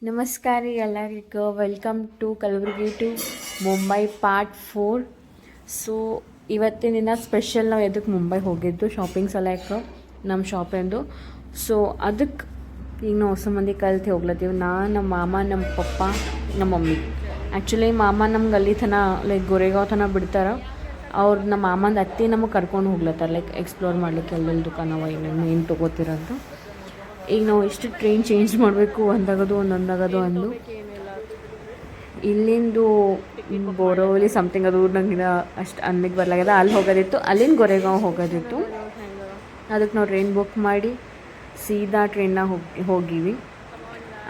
ನಮಸ್ಕಾರ ರೀ ಎಲ್ಲರಿಗೂ. Welcome to Kalaburagi to Mumbai part 4. So ಇವತ್ತಿನ ದಿನ ಸ್ಪೆಷಲ್ ನಾವು ಎದಕ್ಕೆ ಮುಂಬೈ ಹೋಗಿದ್ದು ಶಾಪಿಂಗ್ ಸಲಕ್ಕೆ ನಮ್ಮ ಶಾಪಿಂದು. ಸೊ ಅದಕ್ಕೆ ಈಗ ನಾವು ಹೊಸ ಮಂದಿ ಕಲ್ತು ಹೋಗ್ಲತ್ತೀವಿ. ನಮ್ಮ ಮಾಮ, ನಮ್ಮ ಪಪ್ಪ, ನಮ್ಮ ಮಮ್ಮಿ. ಆ್ಯಕ್ಚುಲಿ ಮಾಮ ನಮ್ಗೆ ಅಲ್ಲಿ ತನ ಲೈಕ್ ಗೋರೆಗಾಂವ್ ತನಕ ಬಿಡ್ತಾರೆ. ಅವ್ರು ನಮ್ಮ ಮಾಮಂದು ಅತ್ತಿ ನಮಗೆ ಕರ್ಕೊಂಡು ಹೋಗ್ಲತ್ತಾರೆ ಲೈಕ್ ಎಕ್ಸ್ಪ್ಲೋರ್ ಮಾಡ್ಲಿಕ್ಕೆ ಎಲ್ಲೆಲ್ಲಿ ದುಕಾನವ ಏನು ತೊಗೋತಿರಂತ. ಈಗ ನಾವು ಎಷ್ಟು ಟ್ರೈನ್ ಚೇಂಜ್ ಮಾಡಬೇಕು ಒಂದೊಂದಾಗದು ಅಂದು ಇಲ್ಲಿಂದು ಬೋರೋಲಿ ಸಮಥಿಂಗ್ ಅದು ನಂಗೆ ಅಷ್ಟು ಅನ್ನಕ್ಕೆ ಬರ್ಲಾಗ್ಯದ. ಅಲ್ಲಿ ಹೋಗೋದಿತ್ತು, ಅಲ್ಲಿಂದ ಗೋರೆಗಾಂವ್ ಹೋಗೋದಿತ್ತು. ಅದಕ್ಕೆ ನಾವು ಟ್ರೈನ್ ಬುಕ್ ಮಾಡಿ ಸೀದಾ ಟ್ರೈನ್ನಾಗ ಹೋಗಿವಿ.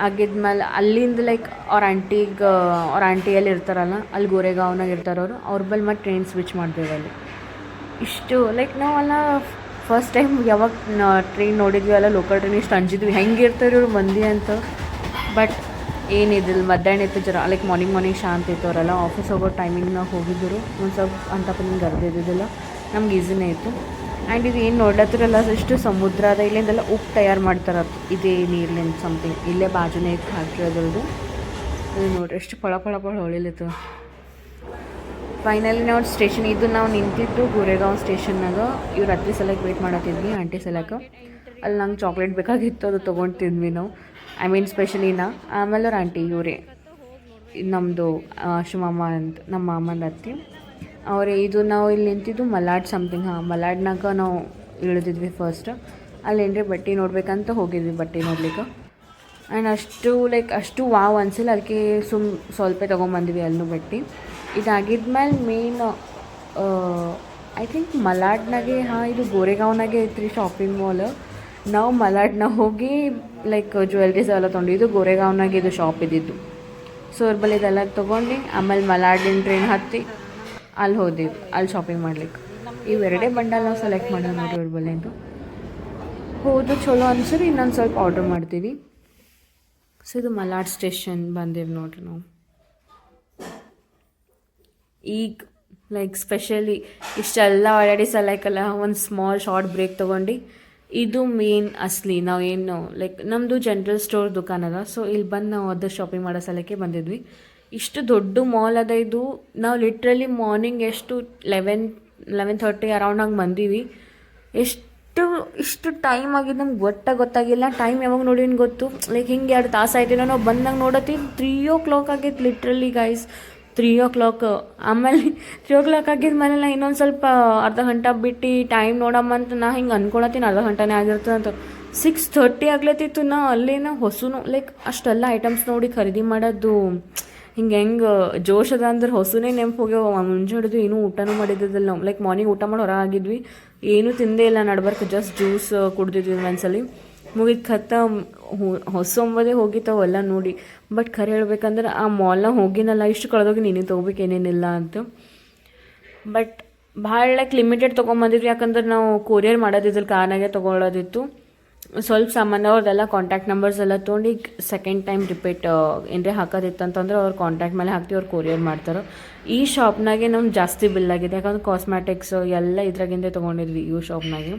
ಆಗಿದ್ಮೇಲೆ ಅಲ್ಲಿಂದ ಲೈಕ್ ಅವ್ರ ಆಂಟಿ ಎಲ್ಲಿ ಇರ್ತಾರಲ್ಲ ಅಲ್ಲಿ ಗೋರೆಗಾಂವ್ನಾಗ ಇರ್ತಾರವ್ರು. ಅವ್ರ ಬಳಿ ಮತ್ತೆ ಟ್ರೈನ್ ಸ್ವಿಚ್ ಮಾಡ್ದೇವೆ ಅಲ್ಲಿ. ಇಷ್ಟು ಲೈಕ್ ನಾವೆಲ್ಲ ಫಸ್ಟ್ ಟೈಮ್ ಯಾವಾಗ ಟ್ರೈನ್ ನೋಡಿದ್ವಿ ಅಲ್ಲ ಲೋಕಲ್ ಟ್ರೈನ್ ಇಷ್ಟು ಅಂಜಿದ್ವಿ ಹೆಂಗೆ ಇರ್ತಾರೆ ಇವ್ರು ಮಂದಿ ಅಂತ. ಬಟ್ ಏನಿದಿಲ್ಲ, ಮಧ್ಯಾಹ್ನ ಇತ್ತು ಜರ ಲೈಕ್ ಮಾರ್ನಿಂಗ್ ಶಾಂತಿ ಇತ್ತು. ಅವರೆಲ್ಲ ಆಫೀಸ್ ಹೋಗೋ ಟೈಮಿಂಗ್ನಾಗ ಹೋಗಿದ್ದರು. ಒಂದು ಸ್ವಲ್ಪ ಅಂತಪ್ಪ ನಿಮ್ಗೆ ಗರ್ದಿದ್ದಿದ್ದಿಲ್ಲ, ನಮ್ಗೆ ಈಸಿನೇ ಇತ್ತು. ಆ್ಯಂಡ್ ಇದು ಏನು ನೋಡ್ಲತ್ತಿರಲ್ಲ ಇಷ್ಟು ಸಮುದ್ರ ಅದ. ಇಲ್ಲಿಂದೆಲ್ಲ ಉಪ್ಪು ತಯಾರು ಮಾಡ್ತಾರೆ ಇದೇ ನೀರ್ಲಿಂದ ಸಮಥಿಂಗ್. ಇಲ್ಲೇ ಬಾಜುನೇ ಇತ್ತು ಫ್ಯಾಕ್ಟ್ರಿ ಅದರದ್ದು. ಇದು ನೋಡ್ರಿ ಎಷ್ಟು ಪಳ ಹೊಳಿಲಿತ್ತು. ಫೈನಲಿ ನಾವು ಸ್ಟೇಷನ್ ಇದು ನಾವು ನಿಂತಿದ್ದು ಗೋರೆಗಾಂವ್ ಸ್ಟೇಷನ್ನಾಗ. ಇವ್ರು ರಾತ್ರಿ ಸಲಕ್ಕೆ ವೇಟ್ ಮಾಡತ್ತಿದ್ವಿ ಆಂಟಿ ಸಲಕ್ಕೆ. ಅಲ್ಲಿ ನಂಗೆ ಚಾಕ್ಲೇಟ್ ಬೇಕಾಗಿತ್ತು, ಅದು ತೊಗೊಳ್ತಿದ್ವಿ ನಾವು. ಐ ಮೀನ್ ಸ್ಪೆಷಲಿನ. ಆಮೇಲೆ ಅವ್ರ ಆಂಟಿ ಇವರೇ ನಮ್ಮದು ಶಿವಮಾಮ ಅಂತ ನಮ್ಮ ಮಾಮಂದ ಅತ್ತಿ ಅವರೇ. ಇದು ನಾವು ಇಲ್ಲಿ ನಿಂತಿದ್ದು ಮಲಾಡ್ ಸಮಥಿಂಗ್. ಮಲಾಡ್ನಾಗ ನಾವು ಇಳಿದಿದ್ವಿ ಫಸ್ಟ್. ಅಲ್ಲಿ ಏನ್ರಿ ಬಟ್ಟೆ ನೋಡ್ಬೇಕಂತ ಹೋಗಿದ್ವಿ ಬಟ್ಟೆ ನೋಡ್ಲಿಕ್ಕೆ. ಆ್ಯಂಡ್ ಅಷ್ಟು ವಾವ್ ಅನಿಸಿಲ್ಲ, ಅದಕ್ಕೆ ಸ್ವಲ್ಪ ತೊಗೊಂಬಂದ್ವಿ ಅಲ್ಲೂ ಬಟ್ಟೆ. ಇದಾಗಿದ್ಮೇಲೆ ಮೇನ್ ಐ ಥಿಂಕ್ ಮಲಾಡ್ನಾಗೆ ಇದು ಗೋರೆಗಾಂವ್ನಾಗೆ ಐತ್ರಿ ಶಾಪಿಂಗ್ ಮಾಲ್. ನಾವು ಮಲಾಡ್ನಾಗ ಹೋಗಿ ಲೈಕ್ ಜ್ಯುವೆಲ್ರೀಸ್ ಎಲ್ಲ ತೊಗೊಂಡಿದ್ದು. ಗೋರೆಗಾಂವ್ನಾಗೆ ಇದು ಶಾಪ್ ಇದ್ದಿದ್ದು. ಸೊ ಅವ್ರ ಬಳಿ ಇದೆಲ್ಲ ತೊಗೊಂಡು ಆಮೇಲೆ ಮಲಾಡಿನ ಟ್ರೈನ್ ಹತ್ತಿ ಅಲ್ಲಿ ಹೋದಿವಿ ಅಲ್ಲಿ ಶಾಪಿಂಗ್ ಮಾಡ್ಲಿಕ್ಕೆ. ಇವೆರಡೇ ಬಂಡಲ್ ನಾವು ಸೆಲೆಕ್ಟ್ ಮಾಡೋದು ನೋಡಿರಿ ಅವ್ರ ಬಳಿಂದು. ಹೋದು ಚಲೋ ಅನ್ಸರಿ ಇನ್ನೊಂದು ಸ್ವಲ್ಪ ಆರ್ಡ್ರ್ ಮಾಡ್ತೀವಿ. ಸೊ ಇದು ಮಲಾಡ್ ಸ್ಟೇಷನ್ ಬಂದೇವಿ ನೋಡ್ರಿ ನಾವು. ಈಗ ಲೈಕ್ ಸ್ಪೆಷಲಿ ಇಷ್ಟೆಲ್ಲ ಆಲ್ರೆಡಿ ಸಲಕಲ್ಲ ಒಂದು ಸ್ಮಾಲ್ ಶಾರ್ಟ್ ಬ್ರೇಕ್ ತೊಗೊಂಡು ಇದು ಮೇನ್ ಅಸ್ಲಿ ನಾವೇನು ಲೈಕ್ ನಮ್ಮದು ಜನರಲ್ ಸ್ಟೋರ್ ದುಕಾನ್ ಅದ. ಸೊ ಇಲ್ಲಿ ಬಂದು ನಾವು ಅದು ಶಾಪಿಂಗ್ ಮಾಡೋ ಸಲಕ್ಕೆ ಬಂದಿದ್ವಿ. ಇಷ್ಟು ದೊಡ್ಡ ಮಾಲ್ ಅದ ಇದು. ನಾವು ಲಿಟ್ರಲಿ ಮಾರ್ನಿಂಗ್ ಎಷ್ಟು 11:30 ಅರೌಂಡ್ ಹಂಗೆ ಬಂದೀವಿ. ಇಷ್ಟು ಟೈಮ್ ಆಗಿದ್ದು ನಮ್ಗೆ ಗೊತ್ತಾಗಿಲ್ಲ. ಟೈಮ್ ಯಾವಾಗ ನೋಡಿನ ಗೊತ್ತು ಲೈಕ್ ಹಿಂಗೆ 2 ತಾಸು ಆಯ್ತು ನಾವು ಬಂದಂಗೆ ನೋಡತ್ತೀವಿ 3 ಆಗಿತ್ತು ಲಿಟ್ರಲಿ ಗೈಸ್. 3 ಆಮೇಲೆ 3 ಆಗಿದ್ಮೇಲೆ ನಾ ಇನ್ನೊಂದು ಸ್ವಲ್ಪ ಅರ್ಧ ಗಂಟೆ ಬಿಟ್ಟು ಟೈಮ್ ನೋಡಮ್ಮಂತ ನಾ ಹಿಂಗೆ ಅಂದ್ಕೊಳತ್ತೀನಿ ಅರ್ಧ ಗಂಟೆನೇ ಆಗಿರ್ತದೆ ಅಂತ. 6:30 ಆಗ್ಲತ್ತಿತ್ತು. ನಾ ಅಲ್ಲೇನೋ ಹೊಸನು ಲೈಕ್ ಅಷ್ಟೆಲ್ಲ ಐಟಮ್ಸ್ ನೋಡಿ ಖರೀದಿ ಮಾಡೋದು ಹೆಂಗೆ ಜೋಶ್ ಅದ ಅಂದ್ರೆ ಹೊಸನೇ ನೆನಪು ಹೋಗ್ಯಾವ. ಮುಂಜೆ ಹಿಡಿದು ಏನೂ ಊಟನೂ ಮಾಡಿದ್ದಿಲ್ಲ ನಾವು. ಲೈಕ್ ಮಾರ್ನಿಂಗ್ ಊಟ ಮಾಡಿ ಹೊರ ಆಗಿದ್ವಿ, ಏನೂ ತಿಂದೇ ಇಲ್ಲ. ನಡ್ಬರ್ಕ ಜಸ್ಟ್ ಜ್ಯೂಸ್ ಕುಡ್ದಿದ್ವಿ ಒಂದ್ಸಲಿ. ಮುಗಿದು ಹೊಸಂಬದೇ ಹೋಗಿತ್ತವೆಲ್ಲ ನೋಡಿ. ಬಟ್ ಖರೆ ಹೇಳ್ಬೇಕಂದ್ರೆ ಆ ಮಾಲ್ನಾಗ ಹೋಗಿನಲ್ಲ ಇಷ್ಟು ಕಳೆದೋಗಿ ನೀನೇ ತೊಗೋಬೇಕೇನೇನಿಲ್ಲ ಅಂತ. ಬಟ್ ಭಾಳ ಲೈಕ್ ಲಿಮಿಟೆಡ್ ತೊಗೊಂಬಂದಿದ್ವಿ. ಯಾಕಂದ್ರೆ ನಾವು ಕೊರಿಯರ್ ಮಾಡೋದಿದ್ರಲ್ಲಿ ಕಾರ್ನಾಗೆ ತೊಗೊಳೋದಿತ್ತು. ಸ್ವಲ್ಪ ಸಾಮಾನು ಅವ್ರದ್ದೆಲ್ಲ ಕಾಂಟ್ಯಾಕ್ಟ್ ನಂಬರ್ಸ್ ಎಲ್ಲ ತೊಗೊಂಡು ಈಗ ಸೆಕೆಂಡ್ ಟೈಮ್ ರಿಪೀಟ್ ಏನರೇ ಹಾಕೋದಿತ್ತು ಅಂತಂದ್ರೆ ಅವ್ರ ಕಾಂಟ್ಯಾಕ್ಟ್ ಮೇಲೆ ಹಾಕ್ತೀವಿ, ಅವ್ರು ಕೊರಿಯರ್ ಮಾಡ್ತಾರೆ. ಈ ಶಾಪ್ನಾಗೆ ನಮ್ಗೆ ಜಾಸ್ತಿ ಬಿಲ್ ಆಗಿದೆ. ಯಾಕಂದ್ರೆ ಕಾಸ್ಮೆಟಿಕ್ಸ್ ಎಲ್ಲ ಇದ್ರಾಗಿಂದೇ ತೊಗೊಂಡಿದ್ವಿ ಈ ಶಾಪ್ನಾಗೆ.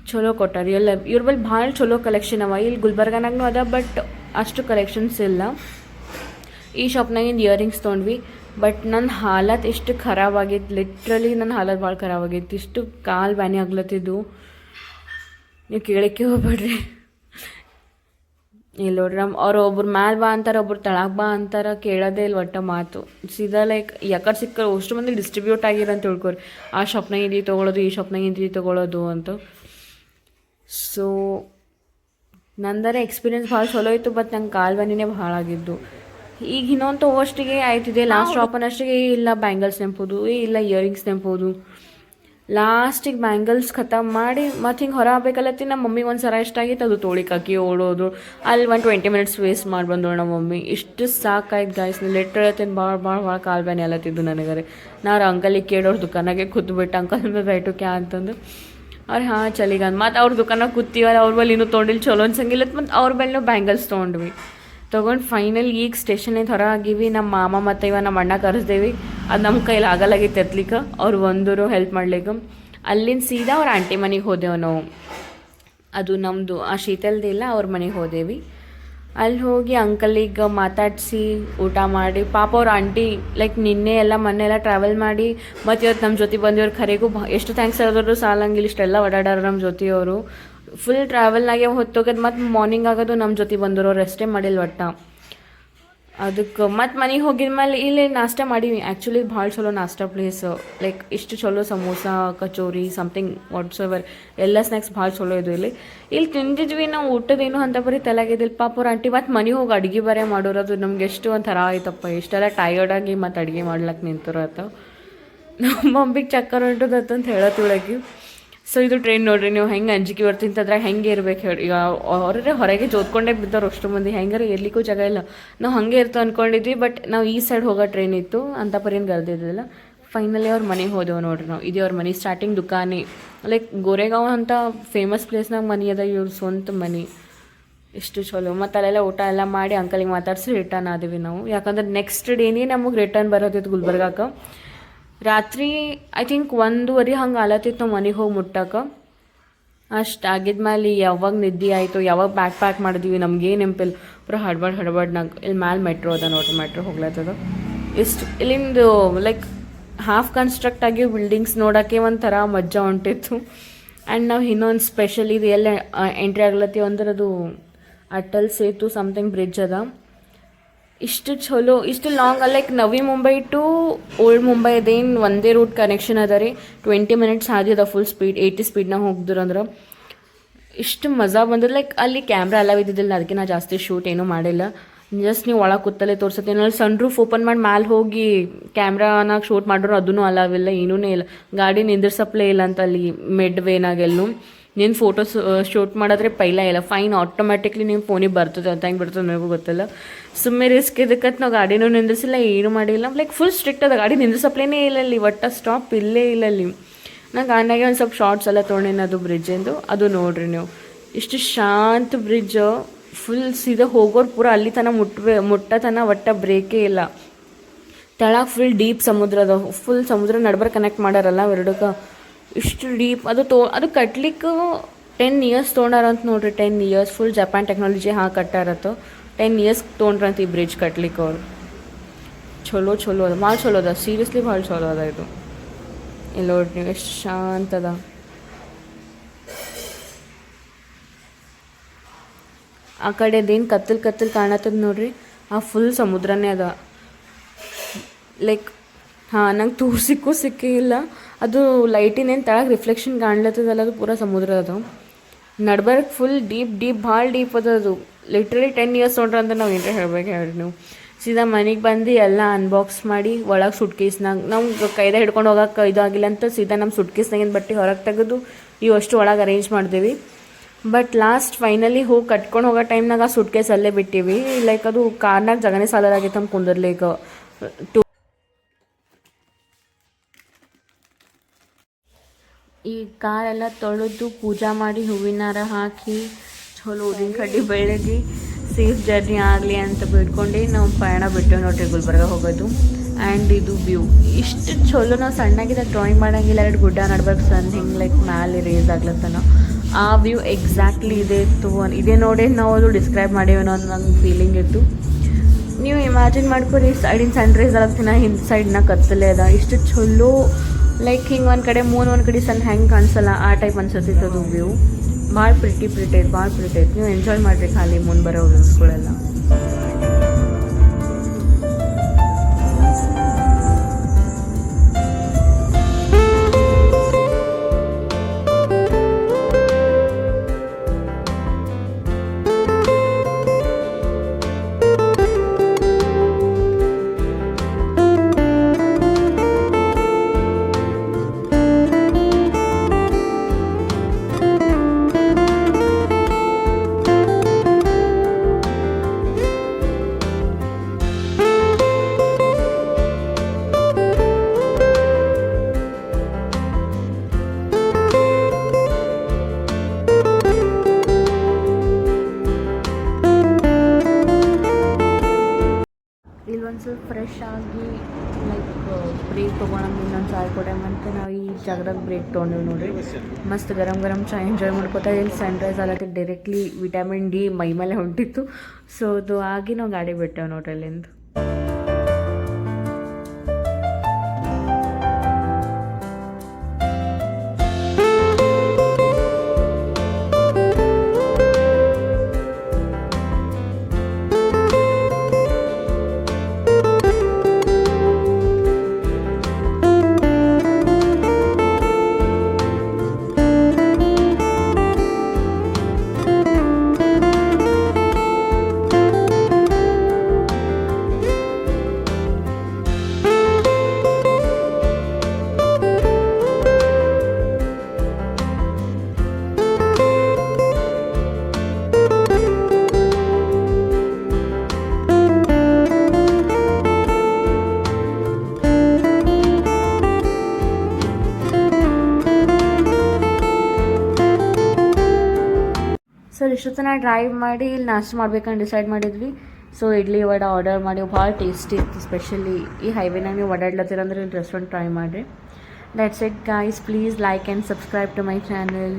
ಚಲೋ ಕೊಟ್ಟಾರೆ ಎಲ್ಲ. ಇವ್ರ ಬಳಿ ಭಾಳ ಚಲೋ ಕಲೆಕ್ಷನ್ ಅವ. ಇಲ್ಲಿ ಗುಲ್ಬರ್ಗನಾಗೂ ಅದ ಬಟ್ ಅಷ್ಟು ಕಲೆಕ್ಷನ್ಸ್ ಇಲ್ಲ. ಈ ಶಾಪ್ನಾಗಿಂದ ಇಯರಿಂಗ್ಸ್ ತೊಗೊಂಡ್ವಿ. ಬಟ್ ನನ್ನ ಹಾಲತ್ ಎಷ್ಟು ಖರಾಬಾಗಿತ್ತು, ಲಿಟ್ರಲಿ ನನ್ನ ಹಾಲತ್ ಭಾಳ ಖರಾಬಾಗಿತ್ತು. ಇಷ್ಟು ಕಾಲು ಬ್ಯಾನಿ ಆಗ್ಲತ್ತಿದ್ದು ನೀವು ಕೇಳಕ್ಕೆ ಹೋಗ್ಬೇಡ್ರಿ. ಇಲ್ಲಿ ನೋಡ್ರಿ ಅವ್ರು ಒಬ್ರು ಮ್ಯಾಲೆ ಬಾ ಅಂತಾರೆ, ಒಬ್ರು ತಳಗೆ ಬಾ ಅಂತಾರೆ. ಕೇಳೋದೇ ಇಲ್ಲ ಒಟ್ಟು ಮಾತು. ಸೀದಾ ಲೈಕ್ ಯಾಕಡೆ ಸಿಕ್ಕ ಅಷ್ಟು ಮಂದಿ ಡಿಸ್ಟ್ರಿಬ್ಯೂಟ್ ಆಗಿರಂತ ತಿಳ್ಕೊರಿ. ಆ ಶಾಪ್ನಾಗ ಇದು ತೊಗೊಳೋದು, ಈ ಶಾಪ್ನಾಗ ಇದು ತೊಗೊಳೋದು ಅಂತ. ಸೊ ನಂದರೆ ಎಕ್ಸ್ಪೀರಿಯನ್ಸ್ ಭಾಳ ಚಲೋ ಇತ್ತು. ಬಟ್ ನಂಗೆ ಕಾಲು ಬ್ಯಾನಿನೇ ಭಾಳ ಆಗಿದ್ದು. ಈಗ ಇನ್ನೊಂದು ತೊಗೋಷ್ಟಿಗೆ ಆಯ್ತಿದೆ ಲಾಸ್ಟ್ ಶಾಪನ್ನಷ್ಟಿಗೆ ಇಲ್ಲ ಬ್ಯಾಂಗಲ್ಸ್ ನೆಂಪೋದು, ಇಲ್ಲ ಇಯರಿಂಗ್ಸ್ ನೆಂಪೋದು. ಲಾಸ್ಟಿಗೆ ಬ್ಯಾಂಗಲ್ಸ್ ಖತಮ್ ಮಾಡಿ ಮತ್ತು ಹಿಂಗೆ ಹೊರ ಆಗ್ಬೇಕಲ್ಲತ್ತಿ. ನಮ್ಮ ಮಮ್ಮಿಗೆ ಒಂದು ಸರ ಇಷ್ಟ ಆಗಿತ್ತು, ಅದು ತೋಳಿಕಾಕಿ ಓಡೋದು. ಅಲ್ಲಿ 20 ಮಿನಿಟ್ಸ್ ವೇಸ್ಟ್ ಮಾಡಿ ಬಂದೋಳು ನಮ್ಮ ಮಮ್ಮಿ. ಇಷ್ಟು ಸಾಕಾಯ್ತು ಗಾಯ್ಸ್. ಲೆಟ್ರ್ ಹೇಳ್ತೀನಿ ಭಾಳ ಕಾಲು ಬ್ಯಾನಿ ಅಲ್ಲತ್ತಿದ್ದು ನನಗರೆ. ನಾನು ಅಂಕಲಿಗೆ ಕೇಳೋರು ದುಕಾನಾಗೆ ಕೂತ್ಬಿಟ್ಟು ಅಂಕಲ್ ರೈಟು ಕ್ಯಾ ಅಂತಂದು ಅವ್ರು ಹಾಂ ಚಲಿಗಂದು ಮತ್ತು ಅವ್ರ ದುಕಾನಾಗ ಕೂತೀವಲ್ಲ ಅವ್ರ ಬಳಿ ಇನ್ನೂ ತೊಗೊಂಡಿಲ್ಲ ಚಲೋ ಅನ್ಸಂಗಿಲ್ಲ. ಮತ್ತು ಅವ್ರ ಬಳಿ ನಾವು ಬ್ಯಾಂಗಲ್ಸ್ ತೊಗೊಂಡ್ವಿ. ತೊಗೊಂಡು ಫೈನಲ್ ಈಗ ಸ್ಟೇಷನಿಂದ ಹೊರ ಆಗಿವಿ. ನಮ್ಮ ಮಾಮ ಮತ್ತು ನಮ್ಮ ಅಣ್ಣ ಕರೆಸ್ದೇವಿ. ಅದು ನಮ್ಮ ಕೈಲಿ ಆಗಲಾಗಿತ್ತು ಎತ್ತಲಿಕ್ಕೆ. ಅವ್ರು ಬಂದರು ಹೆಲ್ಪ್ ಮಾಡ್ಲಿಕ್ಕೆ. ಅಲ್ಲಿಂದ ಸೀದಾ ಅವ್ರ ಆಂಟಿ ಮನೆಗೆ ಹೋದೆವು ನಾವು. ಅದು ನಮ್ಮದು ಆ ಶೀತಲ್ದಿಲ್ಲ ಅವ್ರ ಮನೆಗೆ ಹೋದೇವಿ. ಅಲ್ಲಿ ಹೋಗಿ ಅಂಕಲಿಗೆ ಮಾತಾಡಿಸಿ ಊಟ ಮಾಡಿ, ಪಾಪ ಅವ್ರ ಆಂಟಿ ಲೈಕ್ ನಿನ್ನೆ ಎಲ್ಲ ಮೊನ್ನೆ ಎಲ್ಲ ಟ್ರಾವೆಲ್ ಮಾಡಿ ಮತ್ತು ಇವತ್ತು ನಮ್ಮ ಜೊತೆ ಬಂದಿವ್ರು ಖರೆಗೂ ಎಷ್ಟು ಥ್ಯಾಂಕ್ಸ್ ಹೇಳಿದ್ರು ಸಾಲಂಗಿಲ್ಲ, ಇಷ್ಟೆಲ್ಲ ಓಡಾಡಾರ ನಮ್ಮ ಜೊತೆಯವರು. ಫುಲ್ ಟ್ರಾವೆಲ್ನಾಗೆ ಹೊತ್ತೋಗೋದು ಮತ್ತು ಮಾರ್ನಿಂಗ್ ಆಗೋದು ನಮ್ಮ ಜೊತೆ ಬಂದರು, ರೆಸ್ಟೇ ಮಾಡಿಲ್ಲ ಒಟ್ಟು. ಅದಕ್ಕೆ ಮತ್ತು ಮನೆಗೆ ಹೋಗಿದ್ಮೇಲೆ ಇಲ್ಲಿ ನಾಷ್ಟ ಮಾಡೀವಿ. ಆ್ಯಕ್ಚುಲಿ ಭಾಳ ಚಲೋ ನಾಷ್ಟ ಪ್ಲೇಸ್, ಲೈಕ್ ಇಷ್ಟು ಚಲೋ samosa kachori something what's ever ಎಲ್ಲ ಸ್ನ್ಯಾಕ್ಸ್ ಭಾಳ ಚಲೋ ಇದು. ಇಲ್ಲಿ ತಿಂದಿದ್ವಿ ನಾವು, ಊಟದೇನು ಅಂತ ಬರೀ ತಲೆಗಿದ್ದಿಲ್ಲ. ಪಾಪ ಅವ್ರ ಆಂಟಿ ಮತ್ತು ಮನೆಗೆ ಹೋಗಿ ಅಡುಗೆ ಬರೇ ಮಾಡೋರು. ಅದು ನಮ್ಗೆ ಎಷ್ಟು ಒಂಥರ ಆಯ್ತಪ್ಪ, ಇಷ್ಟೆಲ್ಲ ಟಯರ್ಡಾಗಿ ಮತ್ತು ಅಡುಗೆ ಮಾಡ್ಲಕ್ಕೆ ನಿಂತಿರತ್ತ. ನಮ್ಮ ಮಮ್ಮಿಗೆ ಚಕ್ಕರ್ ಹೊಂಟದತ್ತಂತ ಹೇಳತ್ತೊಳಗೆ. ಸೊ ಇದು ಟ್ರೈನ್ ನೋಡ್ರಿ, ನೀವು ಹೆಂಗೆ ಅಂಜಿಕೆ ಬರ್ತಿಂತದ್ರಾಗ ಹೆಂಗೆ ಇರ್ಬೇಕು ಹೇಳಿ. ಈಗ ಅವರೇ ಹೊರಗೆ ಜೋದ್ಕೊಂಡೇ ಬಿದ್ದವ್ರು ಅಷ್ಟು ಮಂದಿ, ಹೆಂಗಾರ ಇರ್ಲಿಕ್ಕೂ ಜಾಗ ಇಲ್ಲ. ನಾವು ಹಾಗೆ ಇರ್ತು ಅಂದ್ಕೊಂಡಿದ್ವಿ, ಬಟ್ ನಾವು ಈ ಸೈಡ್ ಹೋಗೋ ಟ್ರೈನ್ ಇತ್ತು ಅಂತ ಪರೇನು ಗರ್ದಿದ್ದಿಲ್ಲ. ಫೈನಲಿ ಅವ್ರ ಮನೆಗೆ ಹೋದೆವು ನೋಡ್ರಿ ನಾವು. ಇದು ಅವ್ರ ಮನೆ ಸ್ಟಾರ್ಟಿಂಗ್ ದುಕಾನೆ, ಲೈಕ್ ಗೋರೆಗಾಂವ್ ಅಂತ ಫೇಮಸ್ ಪ್ಲೇಸ್ನಾಗ ಮನೆ ಅದ, ಇವ್ರ ಸ್ವಂತ ಮನೆ. ಎಷ್ಟು ಚಲೋ. ಮತ್ತು ಅಲ್ಲೆಲ್ಲ ಊಟ ಎಲ್ಲ ಮಾಡಿ ಅಂಕಲಿಗೆ ಮಾತಾಡಿಸಿ ರಿಟರ್ನ್ ಆದಿವಿ ನಾವು. ಯಾಕಂದ್ರೆ ನೆಕ್ಸ್ಟ್ ಡೇನೇ ನಮಗೆ ರಿಟರ್ನ್ ಬರೋದಿತ್ತು ಗುಲ್ಬರ್ಗಾಕ್ಕೆ. ರಾತ್ರಿ ಐ ಥಿಂಕ್ 1:30 ಹಂಗೆ ಆಲತ್ತಿತ್ತು ನಾವು ಮನೆಗೆ ಹೋಗಿ ಮುಟ್ಟಕ್ಕೆ. ಅಷ್ಟು ಆಗಿದ್ಮೇಲೆ ಯಾವಾಗ ನಿದ್ದೆ ಆಯಿತು, ಯಾವಾಗ ಪ್ಯಾಕ್ ಮಾಡಿದ್ವಿ ನಮಗೇನು ನೆನಪಿಲ್ಲ. ಪೂರ ಹಡ್ಬಡ್ನಾಗ ಇಲ್ಲಿ ಮ್ಯಾಲೆ ಮೆಟ್ರೋ ಅದ ನೋಡ್ರಿ, ಮೆಟ್ರೋ ಹೋಗ್ಲತ್ತದ. ಇಷ್ಟು ಇಲ್ಲಿಂದು ಲೈಕ್ ಹಾಫ್ ಕನ್ಸ್ಟ್ರಕ್ಟ್ ಆಗಿ ಬಿಲ್ಡಿಂಗ್ಸ್ ನೋಡೋಕ್ಕೆ ಒಂಥರ ಮಜಾ ಹೊಂಟಿತ್ತು. ಆ್ಯಂಡ್ ನಾವು ಇನ್ನೊಂದು ಸ್ಪೆಷಲ್ ಇದು ಎಲ್ಲ ಎಂಟ್ರಿ ಆಗ್ಲತ್ತೀವಿ ಅಂದ್ರೆ ಅದು ಅಟಲ್ ಸೇತು ಸಮಥಿಂಗ್ ಬ್ರಿಡ್ಜ್ ಅದ. ಇಷ್ಟು ಚಲೋ, ಇಷ್ಟು long, like Navi Mumbai to old Mumbai ಅದೇನು ಒಂದೇ ರೂಟ್ ಕನೆಕ್ಷನ್ ಅದ ರೀ. 20 ಮಿನಿಟ್ಸ್ ಹಾದಿದ ಫುಲ್ ಸ್ಪೀಡ್ 80 ಸ್ಪೀಡ್ನಾಗ ಹೋಗ್ದಿರಂದ್ರೆ ಇಷ್ಟು ಮಜಾ ಬಂದದ್ದು. ಲೈಕ್ ಅಲ್ಲಿ ಕ್ಯಾಮ್ರಾ ಎಲ್ಲ ಇದ್ದಿದ್ದಿಲ್ಲ, ಅದಕ್ಕೆ ನಾ ಜಾಸ್ತಿ ಶೂಟ್ ಏನೂ ಮಾಡಿಲ್ಲ. ಜಸ್ಟ್ ನೀವು ಒಳಗೆ ಕೂತಲ್ಲೇ ತೋರಿಸುತ್ತೆ. ಅಲ್ಲಿ ಸನ್ ರೂಫ್ ಓಪನ್ ಮಾಡಿ ಮ್ಯಾಲೆ ಹೋಗಿ ಕ್ಯಾಮ್ರಾನಾಗ ಶೂಟ್ ಮಾಡಿದ್ರು ಅದೂ ಅಲಾವಿಲ್ಲ, ಏನೂ ಇಲ್ಲ. ಗಾಡಿ ನಿಂದಿರ್ಸಪ್ಲೇ ಇಲ್ಲ ಅಂತ ಅಲ್ಲಿ ಮಿಡ್ ವೇನಾಗೆಲ್ಲೂ. ನೀನು ಫೋಟೋಸ್ ಶೂಟ್ ಮಾಡಿದ್ರೆ ಪೈಲ ಇಲ್ಲ, ಫೈನ್ ಆಟೋಮ್ಯಾಟಿಕ್ಲಿ ನಿಮ್ಮ ಫೋನಿಗೆ ಬರ್ತದೆ ಅಂತ ಹೆಂಗೆ ಬರ್ತದೆ ನನಗೂ ಗೊತ್ತಿಲ್ಲ. ಸುಮ್ಮನೆ ರಿಸ್ಕ್ ಇದಕ್ಕಂತ ನಾವು ಗಾಡಿನೂ ನಿಂದಿಸಿಲ್ಲ, ಏನೂ ಮಾಡಿಲ್ಲ. ಲೈಕ್ ಫುಲ್ ಸ್ಟ್ರಿಕ್ಟ್ ಅದ, ಗಾಡಿ ನಿಂದಿಸಪ್ಲೇನೇ ಇಲ್ಲ ಅಲ್ಲಿ, ಒಟ್ಟು ಸ್ಟಾಪ್ ಇಲ್ಲೇ ಇಲ್ಲ ಅಲ್ಲಿ. ನಂಗೆ ಗಾಡಿನಾಗೆ ಒಂದು ಸ್ವಲ್ಪ ಶಾರ್ಟ್ಸ್ ಎಲ್ಲ ತೊಗೊಂಡೇನು ಅದು ಬ್ರಿಡ್ಜಿಂದು. ಅದು ನೋಡಿರಿ ನೀವು, ಇಷ್ಟು ಶಾಂತ ಬ್ರಿಡ್ಜ್. ಫುಲ್ ಸೀದಾ ಹೋಗೋರು ಪೂರ ಅಲ್ಲಿ ತನಕ ಮುಟ್ಟತನ ಒಟ್ಟು ಬ್ರೇಕೇ ಇಲ್ಲ. ತೆಳಗೆ ಫುಲ್ ಡೀಪ್ ಸಮುದ್ರ ಅದ, ಫುಲ್ ಸಮುದ್ರ ನಡ್ಬರ್ ಕನೆಕ್ಟ್ ಮಾಡ್ಯಾರಲ್ಲ ಎರಡಕ್ಕೆ. ಇಷ್ಟು ಡೀಪ್ ಅದು ಕಟ್ಲಿಕ್ಕೆ 10 ಇಯರ್ಸ್ ತೊಗೊಂಡಾರಂತ ನೋಡ್ರಿ. 10 ಇಯರ್ಸ್ ಫುಲ್ ಜಪಾನ್ ಟೆಕ್ನಾಲಜಿ ಕಟ್ಟಾರತ್ತು. 10 ಇಯರ್ಸ್ ತೊಗೊಂಡ್ರಂತ ಈ ಬ್ರಿಡ್ಜ್ ಕಟ್ಲಿಕ್ಕೆ ಅವ್ರು. ಚಲೋ ಅದ, ಭಾಳ ಚಲೋ ಅದ, ಸೀರಿಯಸ್ಲಿ ಭಾಳ ಚಲೋ ಅದ ಇದು. ಇಲ್ಲಿ ನೋಡ್ರಿ ನೀವು ಎಷ್ಟು ಶಾಂತ ಅದ. ಆ ಕಡೆದೇನು ಕತ್ತಲು ಕಾಣತ್ತದ ನೋಡ್ರಿ, ಆ ಫುಲ್ ಸಮುದ್ರನೇ ಅದ. ಲೈಕ್ ನಂಗೆ ಸಿಕ್ಕೇ ಇಲ್ಲ. ಅದು ಲೈಟಿನೇನು ತೆಳಗೆ ರಿಫ್ಲೆಕ್ಷನ್ ಕಾಣ್ಲತ್ತದಲ್ಲ, ಅದು ಪೂರ ಸಮುದ್ರ ಅದು. ನಡ್ಬರ್ಕ್ ಫುಲ್ ಡೀಪ್ ಭಾಳ ಡೀಪ್ ಅದ ಅದು. ಲಿಟ್ರಲಿ 10 ಇಯರ್ಸ್ ತೊಗೊಂಡ್ರೆ ಅಂತ ನಾವು ಏನಾರ ಹೇಳ್ಬೇಕು ಹೇಳಿ ನೀವು. ಸೀದಾ ಮನೆಗೆ ಬಂದು ಎಲ್ಲ ಅನ್ಬಾಕ್ಸ್ ಮಾಡಿ ಒಳಗೆ ಸುಟ್ಕೇಸ್ನಾಗ ನಮ್ಗೆ ಕೈದ ಹಿಡ್ಕೊಂಡು ಹೋಗೋಕೆ ಇದಾಗಿಲ್ಲ ಅಂತ ಸೀದಾ ನಮ್ಮ ಸುಟ್ಕೇಸ್ನಾಗಿನ ಬಟ್ಟೆ ಹೊರಗೆ ತೆಗೆದು ಇವಷ್ಟು ಒಳಗೆ ಅರೇಂಜ್ ಮಾಡ್ದೇವಿ. ಬಟ್ ಲಾಸ್ಟ್ ಫೈನಲಿ ಹೋಗಿ ಕಟ್ಕೊಂಡು ಹೋಗೋ ಟೈಮ್ನಾಗ ಆ ಸುಟ್ಕೇಸ್ ಅಲ್ಲೇ ಬಿಟ್ಟಿವಿ. ಲೈಕ್ ಅದು ಕಾರ್ನಾಗ ಜಗನೇ ಸಾಲಾಗಿತ್ತು ನಮ್ಮ ಕುಂದರ್ಲಿಕ್ಕೆ. ಈ ಕಾರೆಲ್ಲ ತೊಳೆದು ಪೂಜಾ ಮಾಡಿ ಹೂವಿನಾರ ಹಾಕಿ ಚಲೋ ಊದಿನ ಕಡ್ಡಿ ಬೆಳಗಿ ಸೇಫ್ ಜರ್ನಿ ಆಗಲಿ ಅಂತ ಬಿಡ್ಕೊಂಡು ನಾವು ಪಯಣ ಬಿಟ್ಟೇವೆ ನೋಡ್ರಿ ಗುಲ್ಬರ್ಗ ಹೋಗೋದು. ಆ್ಯಂಡ್ ಇದು ವ್ಯೂ ಇಷ್ಟು ಚಲೋ. ನಾವು ಸಣ್ಣಾಗಿದ್ದಾಗ ಡ್ರಾಯಿಂಗ್ ಮಾಡೋಂಗಿಲ್ಲ, 2 ಗುಡ್ಡ ನಡ್ಬೇಕು ಸಣ್ಣ ಹಿಂಗೆ ಲೈಕ್ ಮ್ಯಾಲೆ ರೇಸ್ ಆಗ್ಲತ್ತನ ಆ ವ್ಯೂ ಎಕ್ಸಾಕ್ಟ್ಲಿ ಇದೇ ನೋಡಿ ನಾವು ಅದು ಡಿಸ್ಕ್ರೈಬ್ ಮಾಡೇವೇನೋ ಅನ್ನೋ ನಂಗೆ ಫೀಲಿಂಗ್ ಇತ್ತು. ನೀವು ಇಮ್ಯಾಜಿನ್ ಮಾಡ್ಕೊರಿ, ಸೈಡಿನ ಸನ್ ರೈಸ್ ಆಗತ್ತಿನ ಹಿಂದೆ ಸೈಡ್ನ ಕತ್ತಲೆ ಅದ. ಇಷ್ಟು ಚಲೋ, ಲೈಕ್ ಹಿಂಗೆ ಒಂದು ಕಡೆ ಮೂನ್ ಒಂದು ಕಡೆ ಸಣ್ಣ ಹೆಂಗೆ ಕಾಣಿಸಲ್ಲ ಆ ಟೈಪ್ ಅನ್ಸತ್ತಿತ್ತು ಅದು ವ್ಯೂ. ಭಾಳ ಪ್ರಿಟಿ ಐತೆ. ನೀವು ಎಂಜಾಯ್ ಮಾಡಿರಿ ಖಾಲಿ ಮುಂದೆ ಬರೋ ವ್ಯೂಸ್ಗಳೆಲ್ಲ. ಸ್ವಲ್ಪ ಫ್ರೆಶ್ ಆಗಿ ಲೈಕ್ ಬ್ರೇಕ್ ತೊಗೊಳಂಗೆ ಇನ್ನೊಂದು ಚಾಯ್ ಕೊಡೋಮಂತ ನಾವು ಈ ಜಾಗದಾಗ ಬ್ರೇಕ್ ತೊಗೊಂಡಿವಿ ನೋಡಿರಿ. ಮಸ್ತ್ ಗರಂ ಗರಂ ಚಾ ಎಂಜಾಯ್ ಮಾಡ್ಕೋತಾ ಇಲ್ಲಿ ಸನ್ರೈಸ್ ಆಗತ್ತೆ ಡೈರೆಕ್ಟ್ಲಿ ವಿಟಮಿನ್ ಡಿ ಮೈ ಮೇಲೆ ಹೊಂಟಿತ್ತು. ಸೊ ಅದು ಆಗಿ ನಾವು ಗಾಡಿ ಬಿಟ್ಟೆವು ನೋಡ್ರಿ ಅಲ್ಲಿಂದ. ಸರ್ ಇಷ್ಟೊತ್ತನ ಡ್ರೈವ್ ಮಾಡಿ ಇಲ್ಲಿ ನಾಷ್ಟ ಮಾಡ್ಬೇಕಂತ ಡಿಸೈಡ್ ಮಾಡಿದ್ವಿ. ಸೊ ಇಡ್ಲಿ ವಡೆ ಆರ್ಡರ್ ಮಾಡಿ ಭಾಳ ಟೇಸ್ಟಿ ಇತ್ತು. ಸ್ಪೆಷಲಿ ಈ ಹೈವೇನಾಗ ನೀವು ಓಡಾಡ್ಲತ್ತೀರಂದ್ರೆ ಇಲ್ಲಿ ರೆಸ್ಟೋರೆಂಟ್ ಟ್ರೈ ಮಾಡಿರಿ. Let's eat guys, please like and subscribe to my channel.